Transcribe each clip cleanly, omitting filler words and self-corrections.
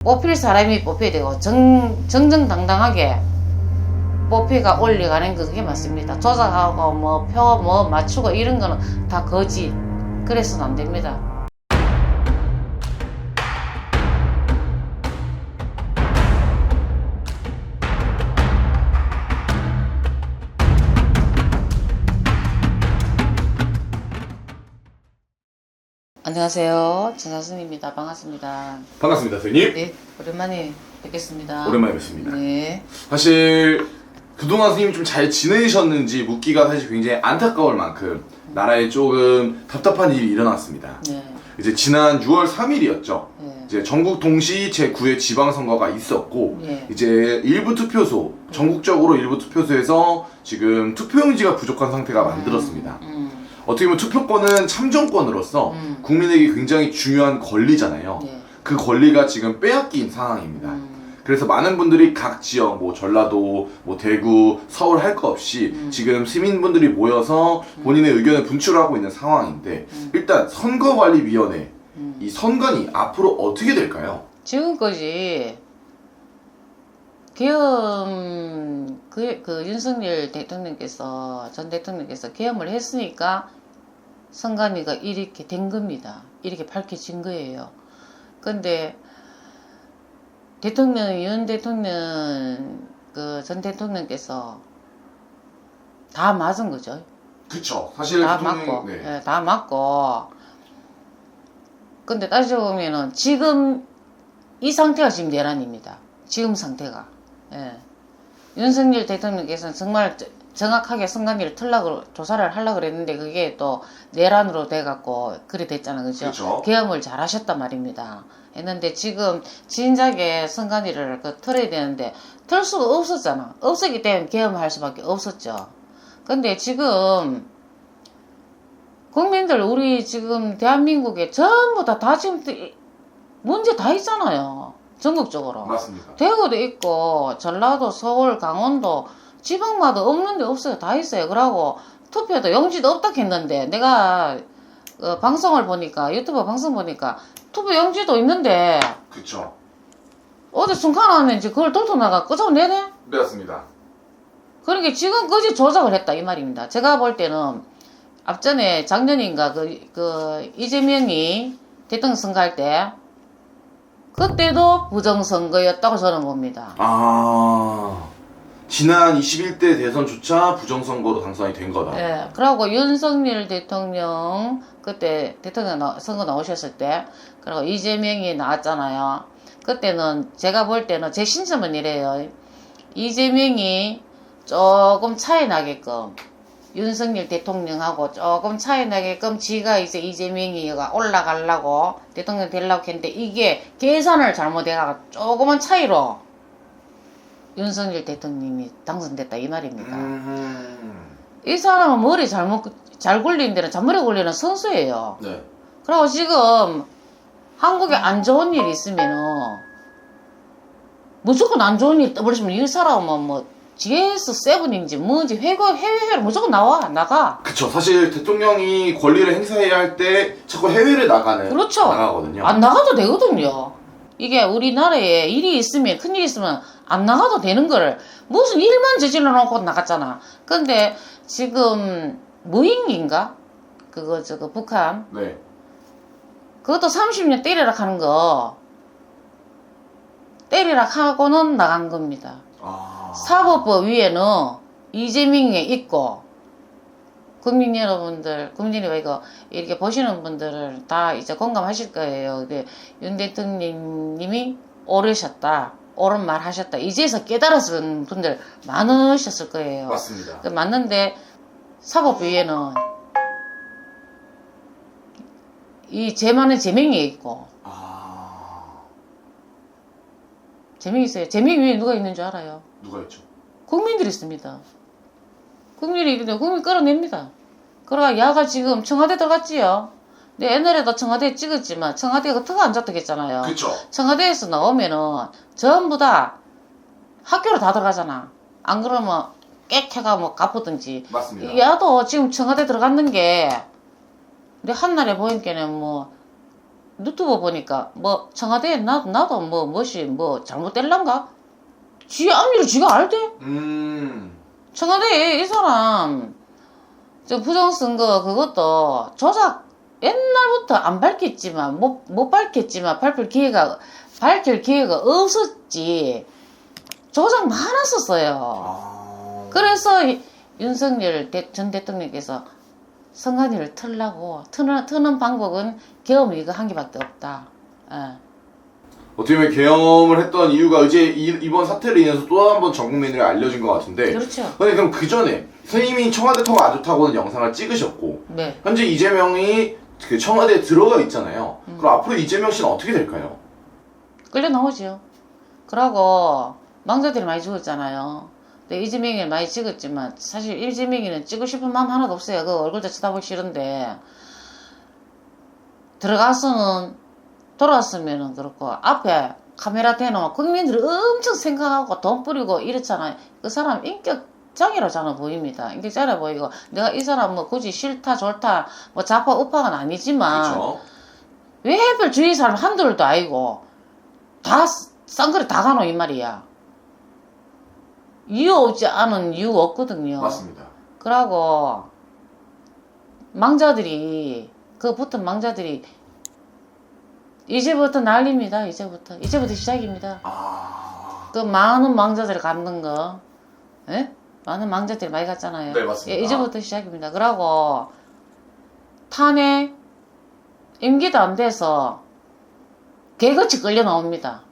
뽑힐 사람이 뽑혀야 되고 정정당당하게 뽑히가 올려가는 거 그게 맞습니다. 조작하고 뭐 표 뭐 맞추고 이런 거는 다 거짓. 그래서는 안 됩니다. 안녕하세요. 전사순입니다. 반갑습니다. 반갑습니다, 선생님. 네, 오랜만에 뵙겠습니다. 오랜만에 뵙습니다. 네. 사실 그동안 선생님이 좀 잘 지내셨는지 묻기가 사실 굉장히 안타까울 만큼 나라에 조금 답답한 일이 일어났습니다. 네. 이제 지난 6월 3일이었죠. 네. 이제 전국 동시 제9회 지방선거가 있었고 네. 이제 일부 투표소, 전국적으로 일부 투표소에서 지금 투표용지가 부족한 상태가 만들었습니다. 어떻게 보면 투표권은 참정권으로서 국민에게 굉장히 중요한 권리잖아요. 네. 그 권리가 지금 빼앗긴 상황입니다. 그래서 많은 분들이 각 지역, 뭐 전라도, 뭐 대구, 서울 할 거 없이 지금 시민분들이 모여서 본인의 의견을 분출하고 있는 상황인데 일단 선거관리위원회 이 선관위 앞으로 어떻게 될까요? 지금까지 계엄 그 윤석열 대통령께서 전 대통령께서 계엄을 했으니까 선관위가 이렇게 된 겁니다. 이렇게 밝혀진 거예요. 근데 윤 대통령 그 전 대통령께서 다 맞은 거죠. 그쵸. 사실 다 대통령이- 맞고, 네. 예, 다 맞고. 근데 따지고 보면은 지금 이 상태가 지금 내란입니다. 지금 상태가. 예. 윤석열 대통령께서는 정말 정확하게 선관위를 조사를 하려고 그랬는데 그게 또 내란으로 돼갖고 그래 됐잖아. 그죠? 그쵸. 계엄을 잘 하셨단 말입니다. 했는데 지금 진작에 선관위를 틀어야 되는데 틀 수가 없었잖아. 없었기 때문에 계엄을 할 수밖에 없었죠. 근데 지금 국민들 우리 지금 대한민국에 전부 다 지금 문제 다 있잖아요. 전국적으로. 맞습니다. 대구도 있고 전라도, 서울, 강원도 지방마다 없는데 없어요. 다 있어요. 그러고 투표도 용지도 없다 했는데 내가 방송을 보니까 유튜브 방송 보니까 투표 용지도 있는데 그쵸. 어디 순간하면 이제 그걸 돌려나가 끄집어내네? 맞습니다. 그러니까 지금까지 조작을 했다 이 말입니다. 제가 볼 때는 앞전에 작년인가 이재명이 대통령 선거할 때 그때도 부정선거였다고 저는 봅니다. 지난 21대 대선조차 부정선거로 당선이 된 거다. 예, 그러고 윤석열 대통령 그때 대통령 선거 나오셨을 때 그리고 이재명이 나왔잖아요. 그때는 제가 볼 때는 제 신점은 이래요. 이재명이 조금 차이 나게끔 윤석열 대통령하고 조금 차이 나게끔 지가 이제 이재명이 올라가려고 대통령 되려고 했는데 이게 계산을 잘못해가 조그만 차이로 윤석열 대통령이 당선됐다 이 말입니다. 이 사람은 머리 잘 굴리는 데는 잔머리 굴리는 선수예요. 네. 그리고 지금 한국에 안 좋은 일이 있으면은 무조건 안 좋은 일 떠버리시면 이 사람은 뭐 GS7인지 뭔지 해외로 무조건 나가. 그쵸. 사실 대통령이 권리를 행사해야 할 때 자꾸 해외를 그렇죠. 나가거든요. 안 나가도 되거든요. 이게 우리나라에 일이 있으면 큰일이 있으면 안 나가도 되는 거를 무슨 일만 저질러 놓고 나갔잖아. 근데 지금 무인기인가? 저거 북한 네. 그것도 30년 때리라 하는 거 때리라 하고는 나간 겁니다. 사법부 위에는 이재명이 있고 국민 여러분들, 국민이 이거 이렇게 보시는 분들을 다 이제 공감하실 거예요. 윤 대통령님이 옳으셨다, 옳은 말 하셨다. 이제서 깨달았을 분들 많으셨을 거예요. 맞습니다. 맞는데 사법부 위에는 이 제만은 제명이 있고 제명이 있어요. 제명 위에 누가 있는 줄 알아요? 누가 있죠? 국민들이 있습니다. 국민 끌어냅니다. 그러가 야가 지금 청와대 들어갔지요. 근데 옛날에도 청와대 찍었지만 청와대가 턱 안 잡다 했잖아요. 그쵸. 청와대에서 나오면은 전부 다 학교로 다 들어가잖아. 안 그러면 깨캐가 뭐 갚았든지. 맞습니다. 야도 지금 청와대 들어갔는 게 내 한날에 보니까는 유튜브 보니까 뭐 청와대에 나도 뭐 뭐시 뭐 잘못될란가? 지 앞일을 지가 알대? 청와대에 이 사람 저 부정선거 그것도 조작 옛날부터 안 밝혔지만 못 밝혔지만 밝힐 기회가 없었지. 조작 많았었어요. 그래서 윤석열 전 대통령께서 선관위를 틀라고 트는 방법은 계엄 이거 한 개밖에 없다. 예. 어떻게 보면 계엄을 했던 이유가 이제 이번 사태로 인해서 또 한 번 전 국민들이 알려진 것 같은데. 그렇죠. 근데 그럼 그 전에 선생님이 청와대 통화 안 좋다고는 영상을 찍으셨고, 네. 현재 이재명이 그 청와대에 들어가 있잖아요. 그럼 앞으로 이재명 씨는 어떻게 될까요? 끌려 나오지요. 그러고 망자들이 많이 죽었잖아요. 근데 이재명이 많이 찍었지만 사실 이재명이는 찍고 싶은 마음 하나도 없어요. 그 얼굴도 쳐다보기 싫은데 들어가서는 돌아왔으면은 그렇고 앞에 카메라 대놓으면 국민들이 엄청 생각하고 돈 뿌리고 이랬잖아요. 그 사람 인격장애라잖아 보입니다. 인격장애 보이고 내가 이 사람 뭐 굳이 싫다 좋다 뭐 좌파 우파가 아니지만 그렇죠. 왜 하필 주위 사람 한둘도 아니고 다 쌍그리 다 가노 이 말이야. 이유 없지 않은 이유 없거든요. 맞습니다. 그러고 망자들이 그 붙은 망자들이 이제부터 난립니다. 이제부터 시작입니다. 그 많은 망자들이 갖는 거, 예? 많은 망자들이 많이 갔잖아요. 네, 맞습니다. 예, 이제부터 시작입니다. 그러고 탄핵 임기도 안 돼서 개같이 끌려 나옵니다.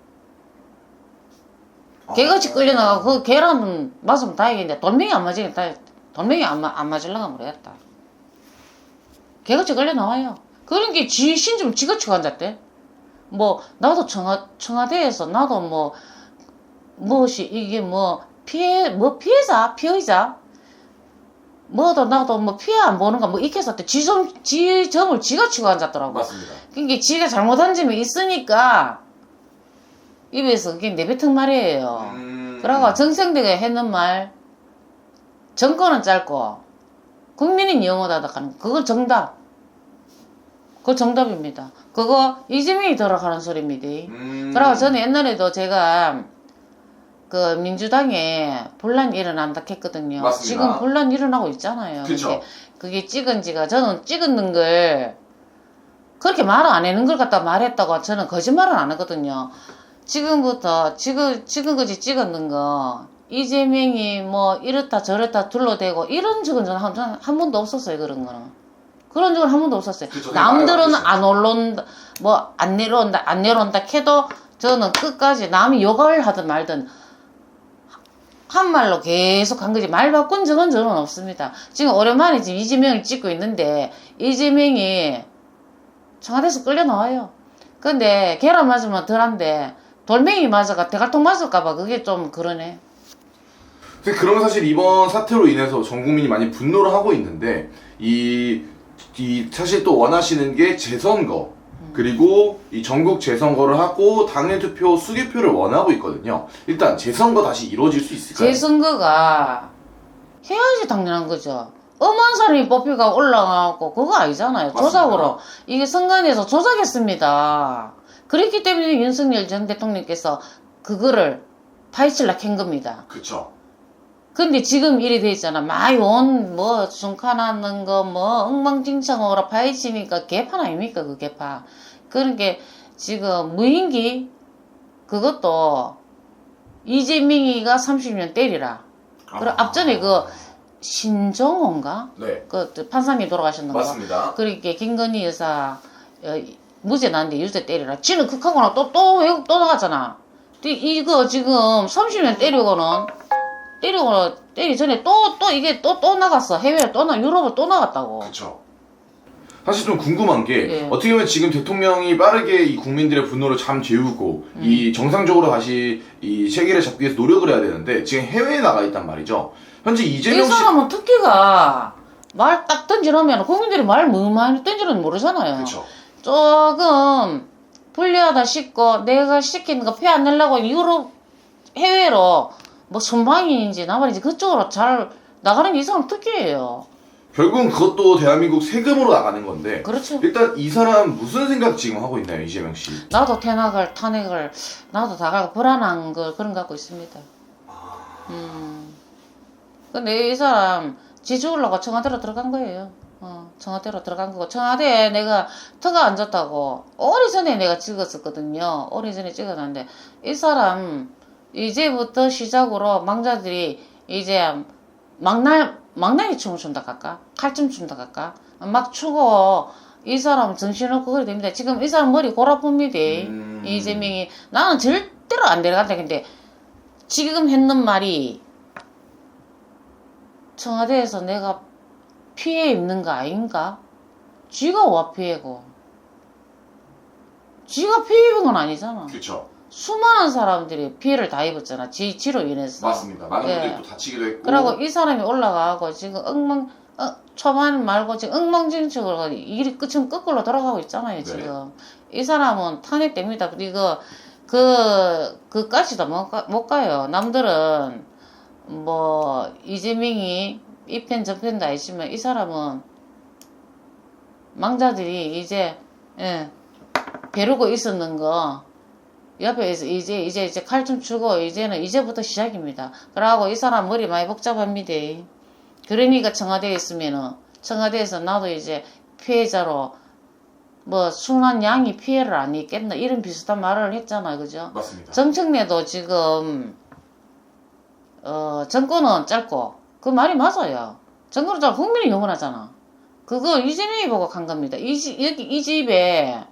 개같이 끌려 나가고 그 개라는 맞으면 다행인데 돌멩이 안 맞으니까 돌멩이 안 맞으려고 모르겠다. 개같이 끌려 나와요. 그러니까 지 신좀 지같이 간다대. 뭐 나도 청와대에서 나도 뭐 무엇이 이게 뭐 피해자 뭐도 나도 뭐 피해 안 보는가 뭐 이렇게 했었대. 지 점을 지가 치고 앉았더라고. 맞습니다. 그러니까 지가 잘못한 점이 있으니까 입에서 그게 내뱉은 말이에요. 그러고 정생되게 했는 말 정권은 짧고 국민이 영원하다 하는 그건 정답. 그거 정답입니다. 그거 이재명이 들어가는 소리입니다. 그러고 저는 옛날에도 제가 그 민주당에 분란 일어난다 했거든요. 맞습니다. 지금 분란 일어나고 있잖아요. 그쵸. 그게 찍은 지가 저는 찍었는 걸 그렇게 말 안 하는 걸 갖다 말했다고 저는 거짓말은 안 하거든요. 지금부터 지금까지 찍었는 거 이재명이 뭐 이렇다 저렇다 둘러대고 이런 적은 저는 한 번도 없었어요. 그런 거는. 그런 적은 한 번도 없었어요. 그쵸, 남들은 안 올라온다, 뭐 안 내려온다 해도 저는 끝까지 남이 욕을 하든 말든 한 말로 계속 한 거지 말 바꾼 적은 저는 없습니다. 지금 오랜만에 지금 이재명을 찍고 있는데 이재명이 청와대에서 끌려 나와요. 근데 계란 맞으면 덜한데 돌멩이 맞아가 대갈통 맞을까봐 그게 좀 그러네. 그러면 사실 이번 사태로 인해서 전 국민이 많이 분노를 하고 있는데 사실 또 원하시는 게 재선거 그리고 이 전국 재선거를 하고 당일 투표 수개표를 원하고 있거든요. 일단 재선거 다시 이루어질 수 있을까요? 재선거가 해야지 당연한 거죠. 엄한 사람이 뽑히가 올라가고 그거 아니잖아요. 맞습니다. 조작으로. 이게 선관위에서 조작했습니다. 그렇기 때문에 윤석열 전 대통령께서 그거를 파헤치려고 한 겁니다. 그쵸. 근데 지금 일이 돼 있잖아. 뭐 중간하는 거, 뭐, 엉망진창으로 파헤치니까 개판 아닙니까, 그 개판. 그러니까 지금 무인기, 그것도 이재명이가 30년 때리라. 그리고 앞전에 그 신정호인가? 네. 그 판사님 돌아가셨는 거. 맞습니다. 그러니까 김건희 여사 무죄 났는데 유죄 때리라. 지는 극하거나 또 외국 또 나갔잖아. 이거 지금 30년 때리기 전에 이게 또 나갔어. 해외에 유럽을 또 나갔다고. 그쵸. 사실 좀 궁금한 게 예. 어떻게 보면 지금 대통령이 빠르게 이 국민들의 분노를 잠재우고 이 정상적으로 다시 이 체계를 잡기 위해서 노력을 해야 되는데 지금 해외에 나가 있단 말이죠. 현재 이 이재명 씨 사람은 특기가 말 딱 던지놓으면 국민들이 말 뭐 많이 던지는지 모르잖아요. 그쵸. 조금 불리하다 싶고 내가 시키는 거 표 안 내려고 유럽 해외로 뭐 순방인지 나발인지 그쪽으로 잘 나가는 게 이 사람 특기예요. 결국은 그것도 대한민국 세금으로 나가는 건데 그렇죠. 일단 이 사람 무슨 생각 지금 하고 있나요, 이재명 씨? 나도 탄핵을 나도 다 가고 불안한 걸 그런 거 갖고 있습니다. 근데 이 사람 지 죽으려고 청와대로 들어간 거예요. 청와대로 들어간 거고, 청와대에 내가 터가 안 좋다고 오래전에 내가 찍었었거든요. 오래전에 찍어놨는데 이 사람 이제부터 시작으로 망자들이 이제 망나니 춤을 춘다 갈까? 칼춤 춘다 갈까? 막 추고 이 사람 정신없고 그래 됩니다. 지금 이 사람 머리 골아픕니다. 이재명이 나는 절대로 안 데려간다. 근데 지금 했는 말이 청와대에서 내가 피해 입는 거 아닌가? 쥐가 와 피해고. 쥐가 피해 입은 건 아니잖아. 그렇죠. 수많은 사람들이 피해를 다 입었잖아. 지로 인해서. 맞습니다. 많은 분들이 또 다치기도 했고. 그리고 이 사람이 올라가고 지금 초반 말고 지금 엉망진창으로 일이 끝은 거꾸로 돌아가고 있잖아요. 지금. 이 사람은 탄핵됩니다. 이거 그까지도 못 가요. 남들은 뭐 이재명이 이 편 저편도 아니지만 이 사람은 망자들이 이제 벼르고 있었는 거 옆에서 이제 칼 좀 주고 이제부터 시작입니다. 그러고 이 사람 머리 많이 복잡합니다. 그러니까 청와대에 있으면은 청와대에서 나도 이제 피해자로 뭐 순한 양이 피해를 안 입겠나 이런 비슷한 말을 했잖아요. 그죠? 맞습니다. 정청래도 지금 정권은 짧고 그 말이 맞아요. 정권은 짧고 국민이 영원하잖아. 그거 이재명이 보고 간 겁니다. 이 집에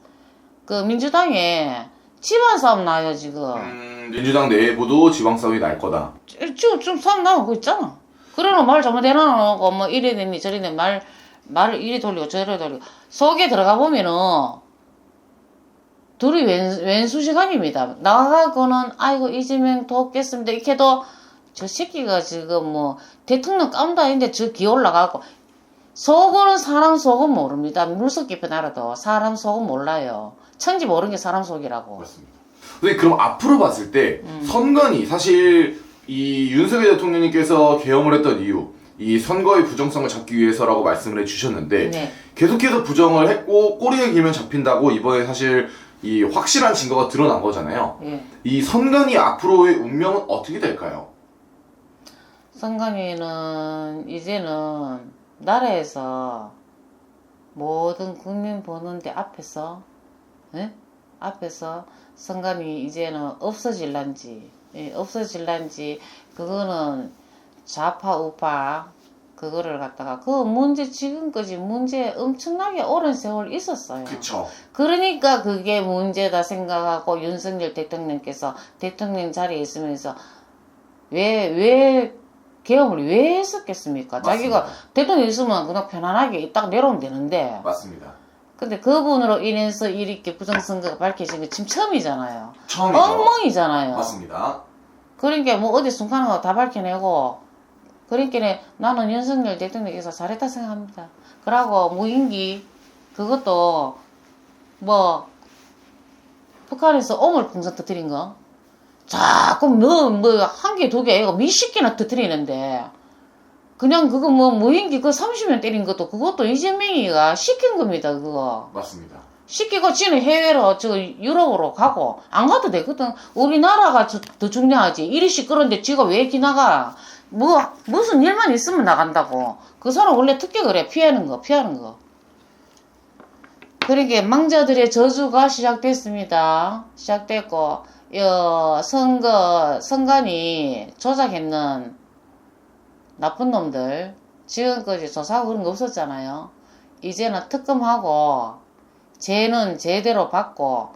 그 민주당에 집안 싸움 나요 지금. 민주당 내부도 지방 싸움이 날 거다. 지금 좀 싸움 나고 있잖아. 그러는 말 잘못해놓고 뭐 이래 되니 저래 되니 말을 이리 돌리고 저래 돌리고 속에 들어가 보면은 둘이 왼수시간입니다. 나가고는 아이고 이재명 돕겠습니다. 이렇게 해도 저 새끼가 지금 뭐 대통령 깜다 했는데 저 기 올라가고 속은 사람 속은 모릅니다. 물속 깊은 알아도 사람 속은 몰라요. 천지 모르는 게 사람 속이라고. 맞습니다. 근데 그럼 앞으로 봤을 때 선관위 사실 이 윤석열 대통령님께서 계엄을 했던 이유 이 선거의 부정성을 잡기 위해서라고 말씀을 해주셨는데 네. 계속해서 부정을 했고 꼬리에 길면 잡힌다고 이번에 사실 이 확실한 증거가 드러난 거잖아요. 예. 이 선관위 앞으로의 운명은 어떻게 될까요? 선관위는 이제는 나라에서 모든 국민 보는데 앞에서 선관위 이제는 없어질란지 그거는 좌파 우파 그거를 갖다가 그 문제 지금까지 문제 엄청나게 오랜 세월 있었어요. 그쵸. 그러니까 그게 문제다 생각하고 윤석열 대통령께서 대통령 자리에 있으면서 왜 계엄을 왜 했었겠습니까? 맞습니다. 자기가 대통령 있으면 그냥 편안하게 딱 내려오면 되는데. 맞습니다. 근데 그분으로 인해서 이렇게 부정선거가 밝혀진 게 지금 처음이잖아요. 처음이죠. 엉망이잖아요. 맞습니다. 그러니까 뭐 어디 순간한 거 다 밝혀내고 그러니까 나는 윤석열 대통령께서 잘했다 생각합니다. 그러고 무인기 그것도 뭐 북한에서 오물 풍선 터뜨린 거 자꾸 뭐 한 개 두 개 이거 몇십 개나 터뜨리는데 그냥 그거 뭐 무인기 그 30년 때린 것도 그것도 이재명이가 시킨 겁니다. 그거 맞습니다. 시키고 지는 해외로 저 유럽으로 가고 안 가도 되거든. 우리나라가 더 중요하지. 이리 시끄러운데 지가 왜 기나가? 뭐 무슨 일만 있으면 나간다고. 그 사람 원래 특격을 해. 피하는 거. 그러니까 망자들의 저주가 시작됐습니다. 시작됐고 선관위 조작했는 나쁜 놈들 지금까지 조사하고 그런 거 없었잖아요. 이제는 특검하고 죄는 제대로 받고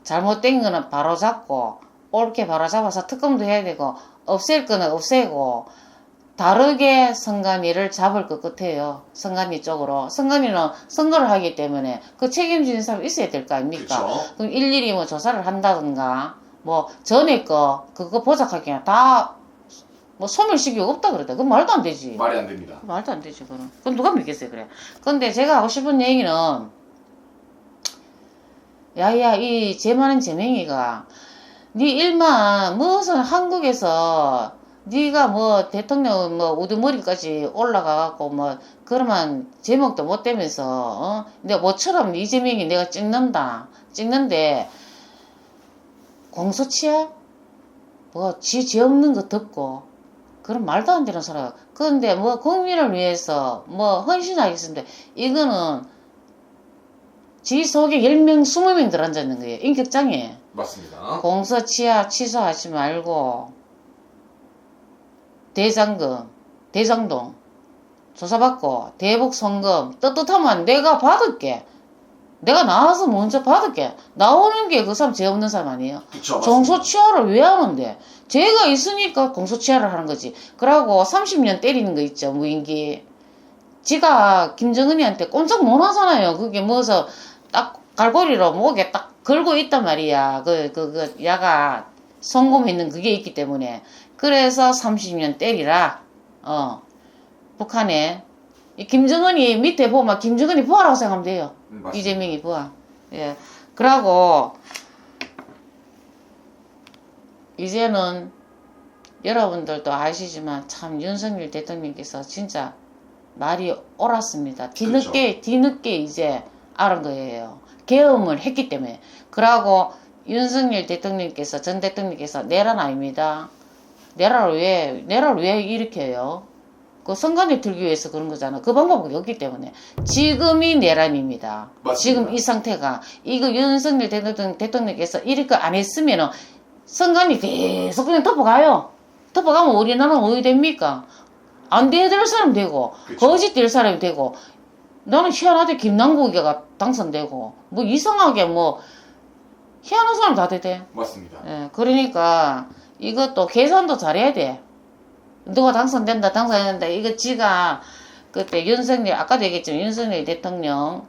잘못된 거는 바로 잡고 옳게 바로 잡아서 특검도 해야 되고 없앨 거는 없애고 다르게 선관위를 잡을 것 같아요. 선관위 쪽으로. 선관위는 선거를 하기 때문에 그 책임지는 사람이 있어야 될 거 아닙니까? 그쵸. 그럼 일일이 뭐 조사를 한다든가 뭐 전에 거 그거 보작하기엔 다 뭐 소멸시키고 없다 그러다. 그건 말도 안 되지. 말이 안 됩니다. 말도 안 되지 그건. 그건 누가 믿겠어요 그래. 근데 제가 하고 싶은 얘기는 야야 이 제 많은 재맹이가 네 일만 무슨 한국에서 네가 뭐 대통령 뭐 우두머리까지 올라가갖고 뭐 그러면 제목도 못 되면서 내가 뭐처럼 이재명이 내가 찍는데 공소치야 뭐 죄 없는 거 듣고 그런 말도 안 되는 소리야. 그런데 뭐 국민을 위해서 뭐 헌신하겠습니다. 이거는 지 속에 10명 20명 들어앉아있는 거예요. 인격장애. 맞습니다. 공소치야 취소하지 말고 대장동 조사받고 대북 송금 떳떳하면 내가 받을게. 내가 나와서 먼저 받을게. 나오는 게 그 사람 죄 없는 사람 아니에요? 그쵸, 공소치하를 왜 하는데? 죄가 있으니까 공소치하를 하는 거지. 그러고 30년 때리는 거 있죠. 무인기. 지가 김정은이한테 꼼짝 못 하잖아요. 그게 뭐서 딱 갈고리로 목에 딱 걸고 있단 말이야. 야가 송금했는 그게 있기 때문에. 그래서 30년 때리라. 북한에. 이 김정은이 밑에 보면 김정은이 부하라고 생각하면 돼요. 이재명이 부하. 예. 그러고 이제는 여러분들도 아시지만 참 윤석열 대통령께서 진짜 말이 옳았습니다. 뒤늦게 이제 알은 거예요. 계엄을 했기 때문에. 그러고 윤석열 대통령께서 전 대통령께서 내란 아닙니다. 내란을 왜 일으켜요? 그 선관위 들기 위해서 그런 거잖아. 그 방법이 없기 때문에. 지금이 내란입니다. 맞습니다. 지금 이 상태가. 이거 윤석열 대통령께서 이렇게 안 했으면은 선관위 계속 그냥 덮어가요. 덮어가면 우리나라는 어디 됩니까? 안 돼야 사람 되고, 그쵸. 거짓 될 사람이 되고, 나는 희한하게 김남국이가 당선되고, 뭐 이상하게 뭐, 희한한 사람 다 되대. 맞습니다. 예, 그러니까 이것도 계산도 잘해야 돼. 누가 당선된다. 이거 지가 그때 아까도 얘기했지만 윤석열 대통령,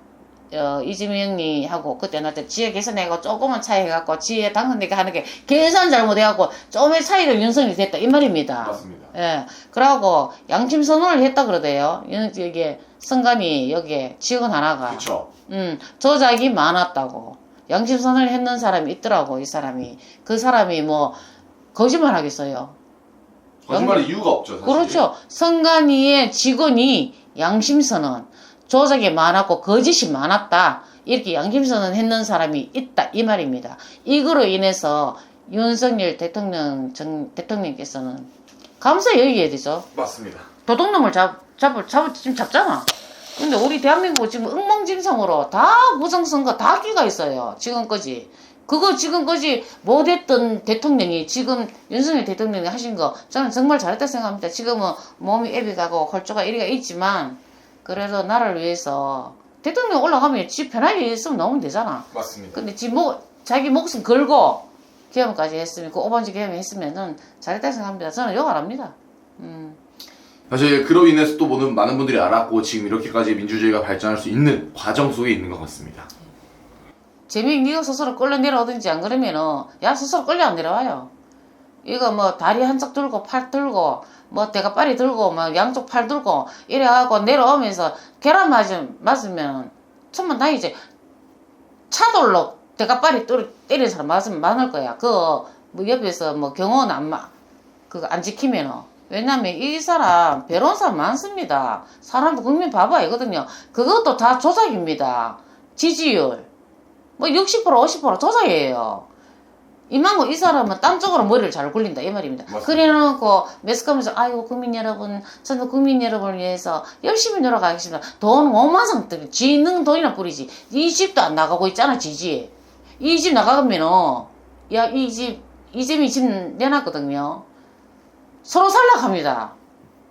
이재명이 하고 그때 나한테 지혜 계산해가지고 조그만 차이 해갖고 지혜 당선되게 하는 게 계산 잘못해갖고 조금의 차이가 윤석열이 됐다. 이 말입니다. 맞습니다. 예. 그러고 양심 선언을 했다 그러대요. 여기 선관위 여기에 직원 하나가. 그쵸. 조작이 많았다고. 양심 선언을 했는 사람이 있더라고, 이 사람이. 그 사람이 뭐, 거짓말 하겠어요. 거짓말의 이유가 없죠, 사실. 그렇죠. 선관위의 직원이 양심선언, 조작이 많았고 거짓이 많았다. 이렇게 양심선언 했는 사람이 있다. 이 말입니다. 이거로 인해서 윤석열 대통령께서는 감사 여기해야 되죠. 맞습니다. 도둑놈을 지금 잡잖아. 근데 우리 대한민국 지금 엉망진창으로 다 부정선거 다 끼가 있어요. 지금까지. 그거 지금까지 못했던 대통령이 지금 윤석열 대통령이 하신 거 저는 정말 잘했다 생각합니다. 지금은 몸이 애비 가고 홀조가 이리가 있지만 그래도 나를 위해서 대통령 올라가면 지 편하게 있으면 나오면 되잖아. 맞습니다. 근데 자기 목숨 걸고 계엄까지 했으면 그 오반지 계엄 했으면은 잘했다 생각합니다. 저는 욕 안 합니다. 사실 그로 인해서 또 많은 분들이 알았고 지금 이렇게까지 민주주의가 발전할 수 있는 과정 속에 있는 것 같습니다. 재명이 네가 스스로 끌려 내려오든지 안 그러면은 야 스스로 끌려 안 내려와요. 이거 뭐 다리 한쪽 들고 팔 들고 뭐 대가빠리 들고 뭐 양쪽 팔 들고 이래갖고 내려오면서 계란 맞으면 천만 다행이지. 차돌로 대가빠리 때리는 사람 많을 거야. 그거 뭐 옆에서 뭐 경호원 그거 안 지키면은. 왜냐면 이 사람 배로운 사람 많습니다. 사람도 국민 바보 아니거든요. 그것도 다 조작입니다. 지지율 뭐 60% 50% 조작이에요. 이만고 이 사람은 딴 쪽으로 머리를 잘 굴린다 이 말입니다. 그래놓고 매스컴에서 아이고 국민 여러분 저는 국민 여러분을 위해서 열심히 노력하겠습니다. 돈 5만원 뜨면 지 있는 돈이나 뿌리지. 이 집도 안 나가고 있잖아 지지. 이 집 나가면은 야 이 집 이재명이 집 내놨거든요. 서로 살락합니다.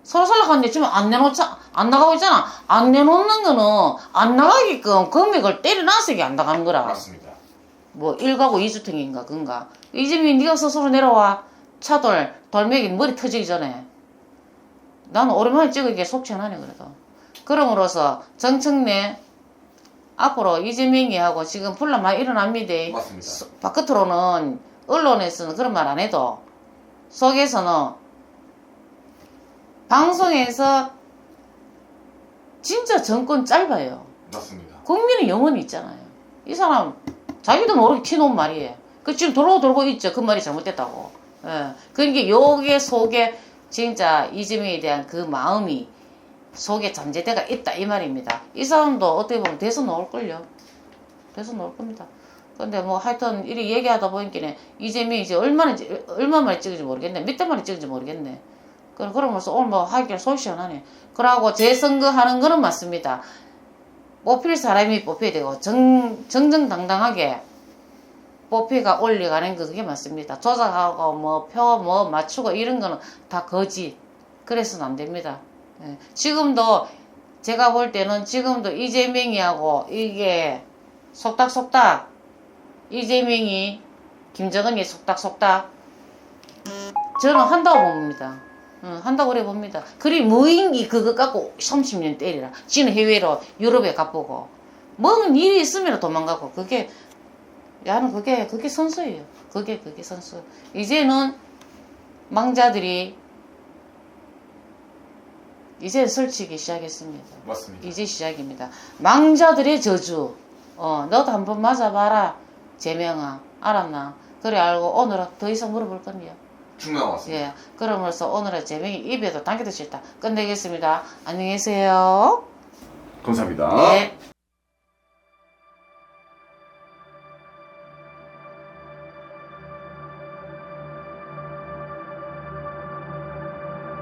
서로 살락하는데 지금 안 나가고 있잖아. 안 내놓는 거는 안 나가게끔 금액을 때려놔서 이게 안 나가는 거라. 맞습니다. 뭐 1가구 2주택인가 그건가. 이재명이 네가 스스로 내려와. 돌멩이 머리 터지기 전에. 나는 오랜만에 찍은 게 속시원하네 그래도. 그럼으로써 정청래 앞으로 이재명이 하고 지금 분란 많이 일어납니다. 맞습니다. 바깥으로는 언론에서는 그런 말 안 해도 속에서는 방송에서 진짜 정권 짧아요. 맞습니다. 국민의 영혼이 있잖아요. 이 사람 자기도 모르게 튀놓은 말이에요. 그 지금 돌고 있죠. 그 말이 잘못됐다고. 예. 그러니까 요게 속에 진짜 이재명에 대한 그 마음이 속에 잠재대가 있다 이 말입니다. 이 사람도 어떻게 보면 대선 나올걸요. 대선 나올 겁니다. 근데 뭐 하여튼 이리 얘기하다 보니까 이재명이 이제 얼마만에 찍을지 모르겠네. 몇 대 만에 찍을지 모르겠네. 그러면서 오늘 뭐 하기가 속 시원하네. 그러고 재선거하는 거는 맞습니다. 뽑힐 사람이 뽑혀야 되고 정정당당하게 뽑히가 올려가는 거 그게 맞습니다. 조작하고 뭐 표 뭐 맞추고 이런 거는 다 거짓. 그래서는 안 됩니다. 예. 지금도 제가 볼 때는 지금도 이재명이하고 이게 속닥속닥 이재명이 김정은이 속닥속닥 저는 한다고 봅니다. 한다고 그래 봅니다. 그리 무인기 그거 갖고 30년 때리라. 지는 해외로 유럽에 가보고 뭔 일이 있으면 도망가고 그게 야는 그게 선수예요. 그게 선수. 이제는 망자들이 이제 설치기 시작했습니다. 맞습니다. 이제 시작입니다. 망자들의 저주. 너도 한번 맞아봐라. 재명아. 알았나? 그래 알고 오늘은 더 이상 물어볼 건데요. 충분한 것 같습니다. 예. 그러면서 오늘은 재명이 입에도 당겨도 싫다. 끝내겠습니다. 안녕히 계세요. 감사합니다. 네.